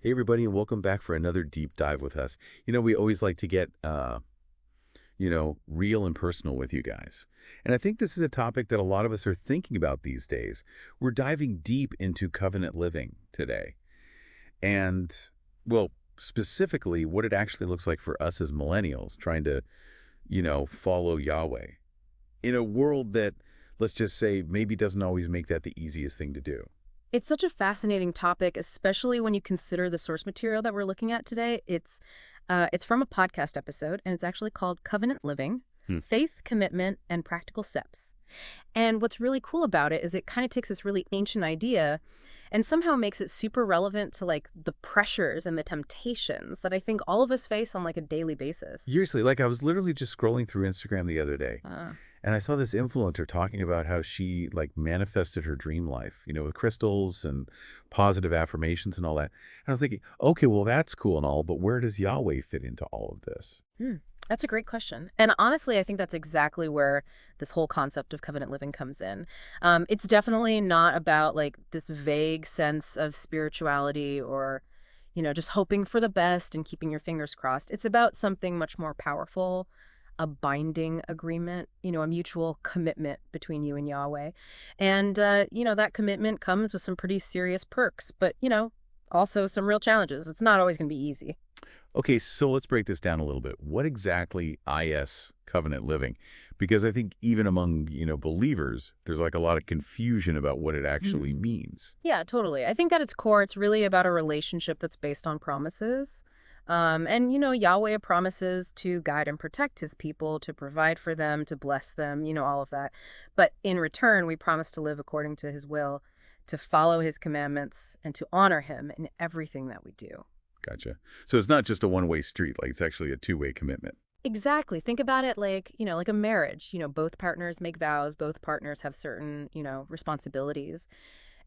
Hey, everybody, and welcome back for another deep dive with us. We always like to get, real and personal with you guys. And I think this is a topic that a lot of us are thinking about these days. We're diving deep into covenant living today. And, well, specifically, what it actually looks like for us as millennials trying to, follow Yahweh in a world that, let's just say, maybe doesn't always make that the easiest thing to do. It's such a fascinating topic, especially when you consider the source material that we're looking at today. It's from a podcast episode, and it's actually called Covenant Living, Hmm. Faith, Commitment, and Practical Steps. And what's really cool about it is it kind of takes this really ancient idea and somehow makes it super relevant to like the pressures and the temptations that I think all of us face on like a daily basis. Seriously, like I was literally just scrolling through Instagram the other day. Uh, And I saw this influencer talking about how she like manifested her dream life, with crystals and positive affirmations and all that. And I was thinking, okay, well, that's cool and all, but where does Yahweh fit into all of this? Hmm. That's a great question. And honestly, I think that's exactly where this whole concept of covenant living comes in. It's definitely not about like this vague sense of spirituality or, just hoping for the best and keeping your fingers crossed. It's about something much more powerful, a binding agreement, a mutual commitment between you and Yahweh. And, that commitment comes with some pretty serious perks, but, also some real challenges. It's not always going to be easy. Okay, so let's break this down a little bit. What exactly is covenant living? Because I think even among, believers, there's like a lot of confusion about what it actually means. Yeah, totally. I think at its core, it's really about a relationship that's based on promises. And, Yahweh promises to guide and protect his people, to provide for them, to bless them, all of that. But in return, we promise to live according to his will, to follow his commandments, and to honor him in everything that we do. Gotcha. So it's not just a one-way street, like it's actually a two-way commitment. Exactly. Think about it like, like a marriage. Both partners make vows, both partners have certain, responsibilities.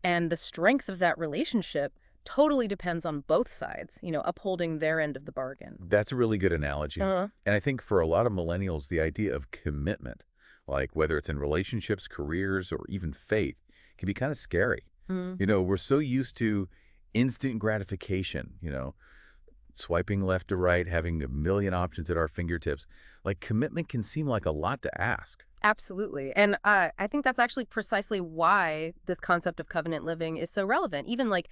And the strength of that relationship totally depends on both sides, upholding their end of the bargain. That's a really good analogy. Uh-huh. And I think for a lot of millennials, the idea of commitment, like whether it's in relationships, careers, or even faith, can be kind of scary. Mm. We're so used to instant gratification, swiping left to right, having a million options at our fingertips. Like commitment can seem like a lot to ask. Absolutely. And I think that's actually precisely why this concept of covenant living is so relevant, even like,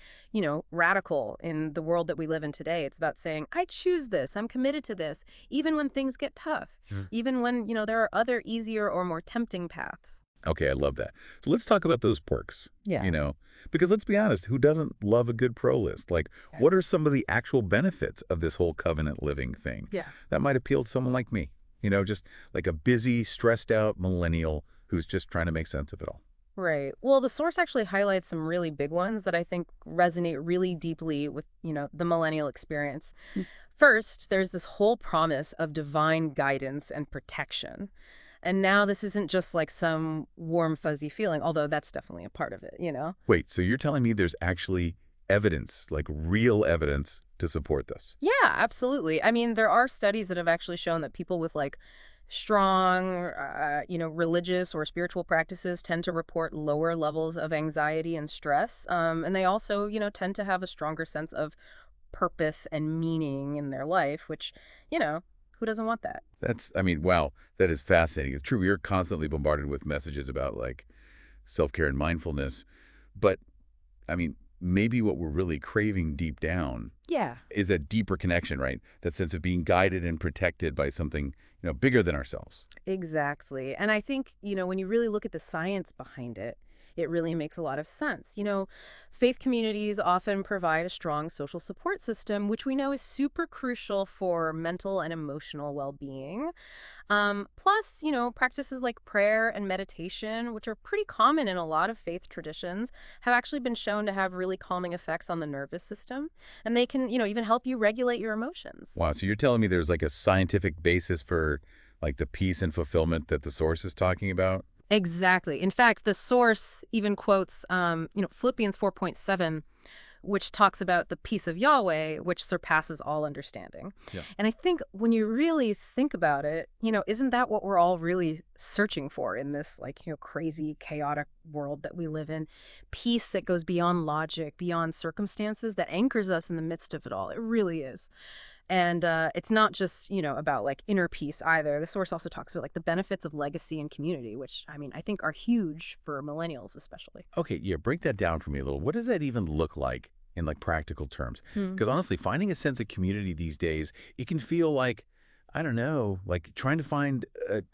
radical in the world that we live in today. It's about saying, I choose this, I'm committed to this, even when things get tough, even when, there are other easier or more tempting paths. Okay, I love that. So let's talk about those perks, Yeah. because let's be honest, who doesn't love a good pro list? Like, what are some of the actual benefits of this whole covenant living thing Yeah. that might appeal to someone like me? Just like a busy, stressed out millennial who's just trying to make sense of it all. Right. Well, the source actually highlights some really big ones that I think resonate really deeply with, the millennial experience. First, there's this whole promise of divine guidance and protection. And now this isn't just like some warm, fuzzy feeling, although that's definitely a part of it. Wait, so you're telling me there's actually evidence, like real evidence, to support this? Yeah, absolutely. I mean, there are studies that have actually shown that people with like strong, religious or spiritual practices tend to report lower levels of anxiety and stress. And they also, tend to have a stronger sense of purpose and meaning in their life, which, who doesn't want that? Wow, that is fascinating. It's true, we are constantly bombarded with messages about like self-care and mindfulness. But, maybe what we're really craving deep down Yeah. is that deeper connection, right? That sense of being guided and protected by something, bigger than ourselves. Exactly. And I think, when you really look at the science behind it, it really makes a lot of sense. Faith communities often provide a strong social support system, which we know is super crucial for mental and emotional well-being. Plus, practices like prayer and meditation, which are pretty common in a lot of faith traditions, have actually been shown to have really calming effects on the nervous system. And they can, even help you regulate your emotions. Wow, so you're telling me there's like a scientific basis for like the peace and fulfillment that the source is talking about? Exactly. In fact, the source even quotes, Philippians 4.7, which talks about the peace of Yahweh, which surpasses all understanding. Yeah. And I think when you really think about it, isn't that what we're all really searching for in this, crazy, chaotic world that we live in? Peace that goes beyond logic, beyond circumstances, that anchors us in the midst of it all. It really is. And it's not just, about inner peace either. The source also talks about the benefits of legacy and community, which I think are huge for millennials especially. Okay, yeah, break that down for me a little. What does that even look like in practical terms? Because honestly, finding a sense of community these days, it can feel like, I don't know, like trying to find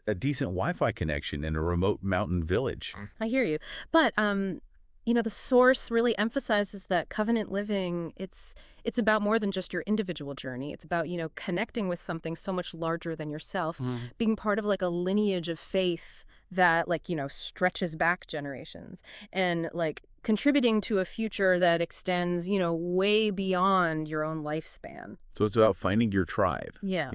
a decent Wi-Fi connection in a remote mountain village. I hear you. But the source really emphasizes that covenant living, it's about more than just your individual journey. It's about, connecting with something so much larger than yourself, being part of a lineage of faith that stretches back generations and contributing to a future that extends, way beyond your own lifespan. So it's about finding your tribe. Yeah.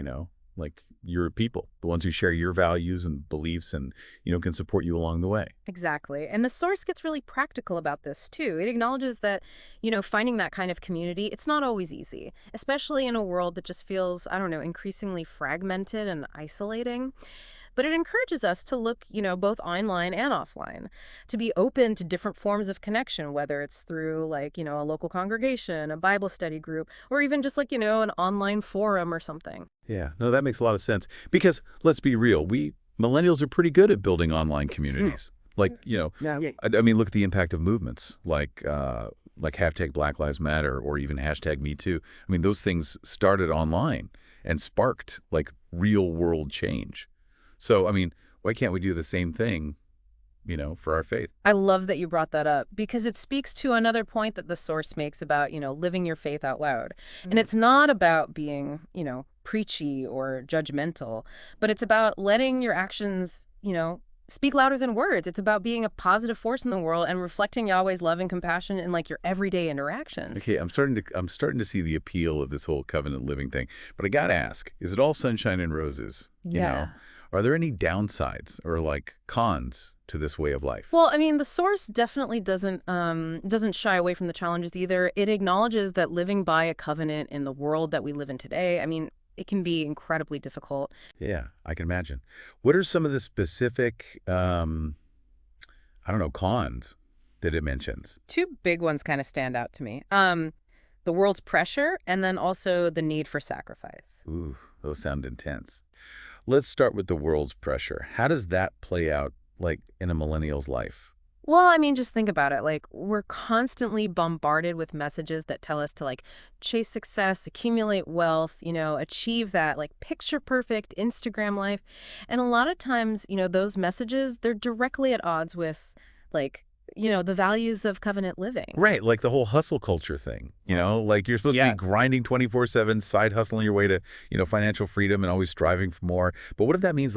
Like your people, the ones who share your values and beliefs and, can support you along the way. Exactly. And the source gets really practical about this, too. It acknowledges that, finding that kind of community, it's not always easy, especially in a world that just feels, increasingly fragmented and isolating. But it encourages us to look, both online and offline, to be open to different forms of connection, whether it's through a local congregation, a Bible study group, or even just an online forum or something. Yeah, no, that makes a lot of sense. Because let's be real, we millennials are pretty good at building online communities. Yeah. I mean, look at the impact of movements like hashtag Black Lives Matter or even hashtag Me Too. I mean, those things started online and sparked real world change. So, why can't we do the same thing, for our faith? I love that you brought that up because it speaks to another point that the source makes about, living your faith out loud. And it's not about being, preachy or judgmental, but it's about letting your actions, speak louder than words. It's about being a positive force in the world and reflecting Yahweh's love and compassion in your everyday interactions. Okay, I'm starting to see the appeal of this whole covenant living thing. But I got to ask, is it all sunshine and roses? Yeah. Are there any downsides or cons to this way of life? Well, the source definitely doesn't shy away from the challenges either. It acknowledges that living by a covenant in the world that we live in today, it can be incredibly difficult. Yeah, I can imagine. What are some of the specific, cons that it mentions? Two big ones kind of stand out to me. The world's pressure and then also the need for sacrifice. Ooh, those sound intense. Let's start with the world's pressure. How does that play out, in a millennial's life? Well, just think about it. We're constantly bombarded with messages that tell us to, chase success, accumulate wealth, achieve that, picture-perfect Instagram life. And a lot of times, those messages, they're directly at odds with, the values of covenant living. Right, the whole hustle culture thing, you're supposed to be grinding 24/7, side hustling your way to, financial freedom and always striving for more. But what if that means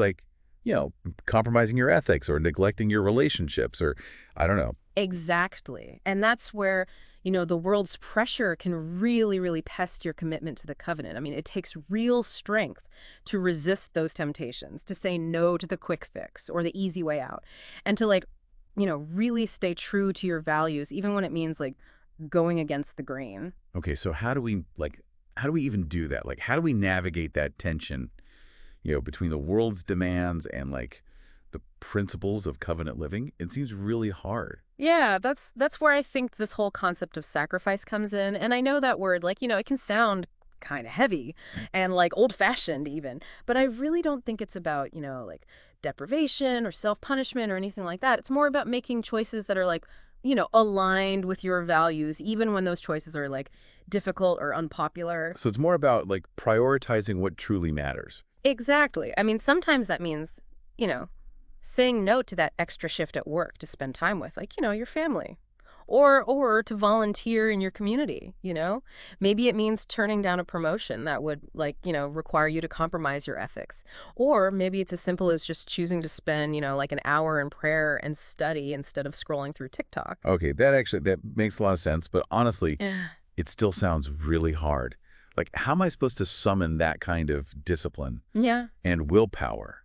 compromising your ethics or neglecting your relationships or, I don't know. Exactly. And that's where, the world's pressure can really, really test your commitment to the covenant. It takes real strength to resist those temptations, to say no to the quick fix or the easy way out, and to really stay true to your values, even when it means going against the grain. Okay, so how do we even do that? How do we navigate that tension, between the world's demands and the principles of covenant living? It seems really hard. Yeah, that's where I think this whole concept of sacrifice comes in. And I know that word, it can sound kind of heavy and old-fashioned even, but I really don't think it's about, deprivation or self-punishment or anything like that. It's more about making choices that are aligned with your values, even when those choices are difficult or unpopular. So it's more about prioritizing what truly matters. Exactly. Sometimes that means, saying no to that extra shift at work to spend time with, your family. Or to volunteer in your community, Maybe it means turning down a promotion that would, require you to compromise your ethics. Or maybe it's as simple as just choosing to spend, an hour in prayer and study instead of scrolling through TikTok. Okay, that makes a lot of sense. But honestly, it still sounds really hard. How am I supposed to summon that kind of discipline and willpower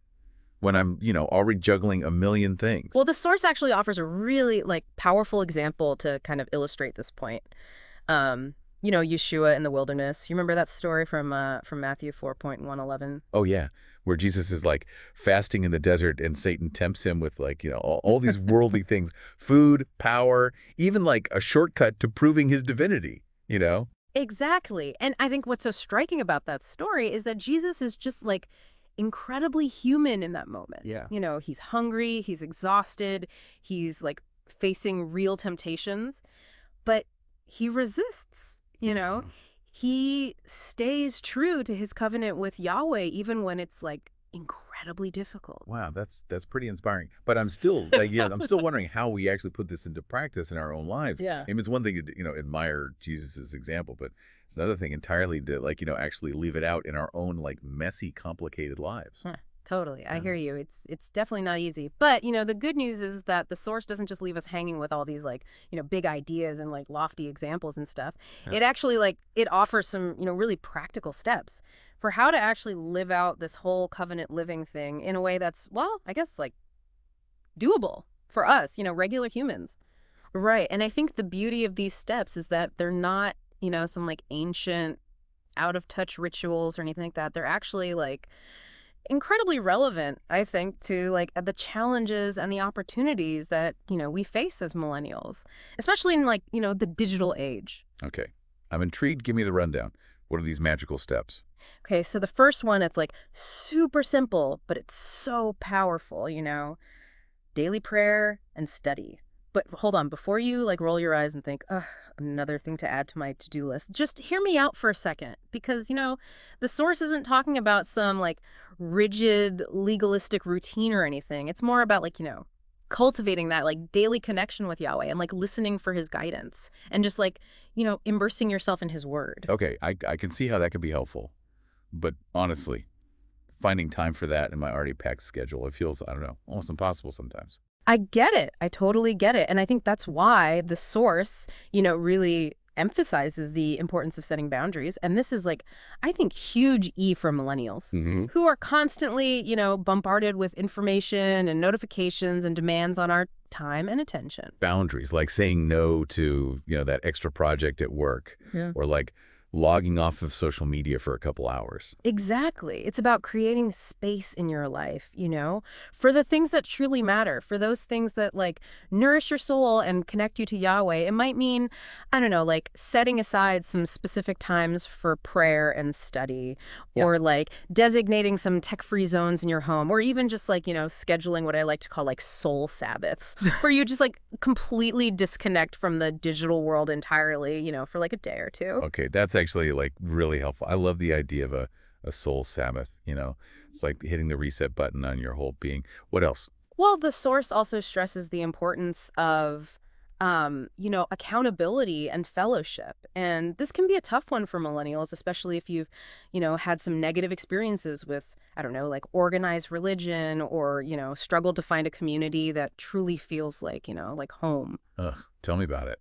when I'm, already juggling a million things? Well, the source actually offers a really, powerful example to kind of illustrate this point. Yeshua in the wilderness. You remember that story from Matthew 4:111? Oh, yeah, where Jesus is, like, fasting in the desert and Satan tempts him with, like, all these worldly things, food, power, even, like, a shortcut to proving his divinity, you know? Exactly. And I think what's so striking about that story is that Jesus is just like incredibly human in that moment. Yeah. He's hungry, he's exhausted, he's like facing real temptations, but he resists, Mhm. He stays true to his covenant with Yahweh even when it's like incredibly difficult. Wow, that's pretty inspiring. But I'm still like, yeah, I'm still wondering how we actually put this into practice in our own lives. Yeah. I mean, it's one thing to, admire Jesus's example, but it's another thing entirely to like, actually leave it out in our own like messy, complicated lives. Huh, totally. I Yeah. hear you. It's definitely not easy. But, the good news is that the source doesn't just leave us hanging with all these like, big ideas and like lofty examples and stuff. Yeah. It actually like it offers some, really practical steps for how to actually live out this whole covenant living thing in a way that's, well, I guess like doable for us, regular humans. Right. And I think the beauty of these steps is that they're not, some like ancient out of touch rituals or anything like that. They're actually like incredibly relevant, I think, to like the challenges and the opportunities that, we face as millennials, especially in like, the digital age. Okay. I'm intrigued. Give me the rundown. What are these magical steps? Okay, so the first one, it's like super simple, but it's so powerful, daily prayer and study. But hold on, before you like roll your eyes and think, ugh, another thing to add to my to-do list, just hear me out for a second. Because, the source isn't talking about some like rigid legalistic routine or anything. It's more about like, cultivating that like daily connection with Yahweh and like listening for his guidance and just like, immersing yourself in his word. Okay, I can see how that could be helpful. But honestly, finding time for that in my already packed schedule, it feels, I don't know, almost impossible sometimes. I get it. I totally get it. And I think that's why the source, really emphasizes the importance of setting boundaries. And this is like, I think, huge E for millennials Mm-hmm. who are constantly, bombarded with information and notifications and demands on our time and attention. Boundaries, like saying no to, that extra project at work, Yeah. or like logging off of social media for a couple hours. Exactly. It's about creating space in your life, for the things that truly matter, for those things that like nourish your soul and connect you to Yahweh. It might mean, I don't know, like setting aside some specific times for prayer and study, Yeah. or like designating some tech-free zones in your home, or even just like, scheduling what I like to call like soul Sabbaths, where you just like completely disconnect from the digital world entirely, for like a day or two. Okay, that's actually like really helpful. I love the idea of a soul Sabbath, It's like hitting the reset button on your whole being. What else? Well, the source also stresses the importance of, accountability and fellowship. And this can be a tough one for millennials, especially if you've, had some negative experiences with, I don't know, like organized religion or, struggled to find a community that truly feels like home. Ugh, tell me about it.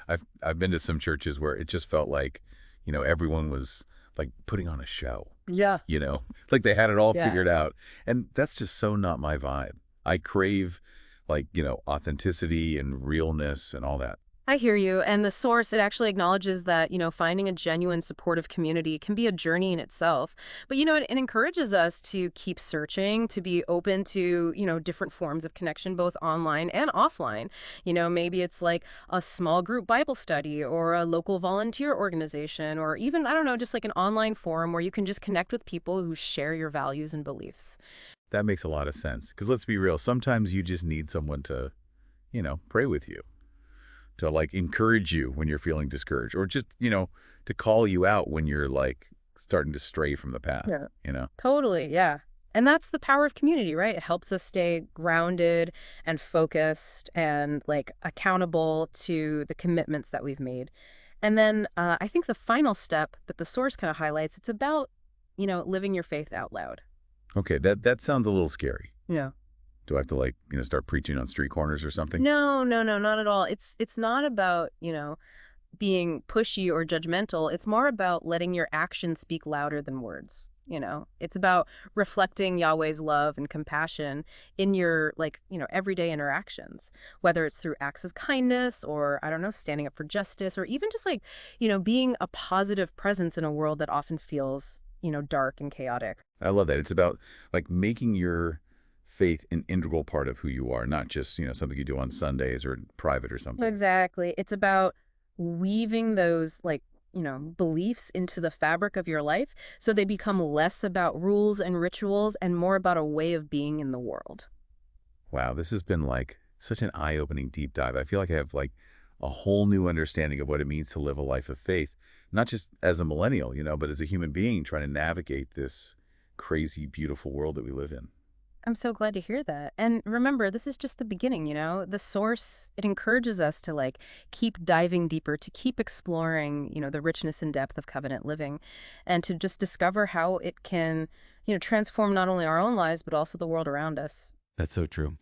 I've been to some churches where it just felt like, everyone was like putting on a show, Yeah. like they had it all Yeah. figured out. And that's just so not my vibe. I crave like, authenticity and realness and all that. I hear you. And the source, it actually acknowledges that, finding a genuine supportive community can be a journey in itself. But, it encourages us to keep searching, to be open to, different forms of connection, both online and offline. Maybe it's like a small group Bible study or a local volunteer organization, or even, I don't know, just like an online forum where you can just connect with people who share your values and beliefs. That makes a lot of sense. Because let's be real, sometimes you just need someone to, pray with you, to like encourage you when you're feeling discouraged, or just, to call you out when you're like starting to stray from the path, Yeah. Totally, yeah. And that's the power of community, right? It helps us stay grounded and focused and like accountable to the commitments that we've made. And then I think the final step that the source kind of highlights, it's about, living your faith out loud. Okay, that sounds a little scary. Yeah. Do I have to like, start preaching on street corners or something? No, no, no, not at all. It's not about, being pushy or judgmental. It's more about letting your actions speak louder than words. It's about reflecting Yahweh's love and compassion in your, everyday interactions, whether it's through acts of kindness or, I don't know, standing up for justice, or even just being a positive presence in a world that often feels, dark and chaotic. I love that. It's about like making your faith an integral part of who you are, not just, something you do on Sundays or in private or something. Exactly. It's about weaving those, beliefs into the fabric of your life so they become less about rules and rituals and more about a way of being in the world. Wow, this has been like such an eye-opening deep dive. I feel like I have like a whole new understanding of what it means to live a life of faith, not just as a millennial, but as a human being trying to navigate this crazy, beautiful world that we live in. I'm so glad to hear that. And remember, this is just the beginning. The source, it encourages us to keep diving deeper, to keep exploring, the richness and depth of covenant living, and to just discover how it can, transform not only our own lives, but also the world around us. That's so true.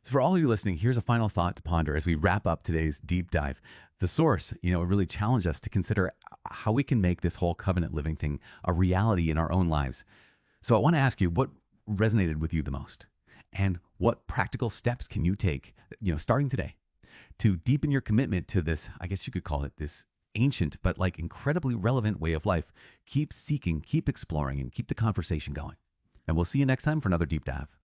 So for all of you listening, here's a final thought to ponder as we wrap up today's deep dive. The source, it really challenged us to consider how we can make this whole covenant living thing a reality in our own lives. So I want to ask you, what resonated with you the most? And what practical steps can you take, starting today, to deepen your commitment to this, I guess you could call it this ancient, but incredibly relevant way of life? Keep seeking, keep exploring, and keep the conversation going. And we'll see you next time for another deep dive.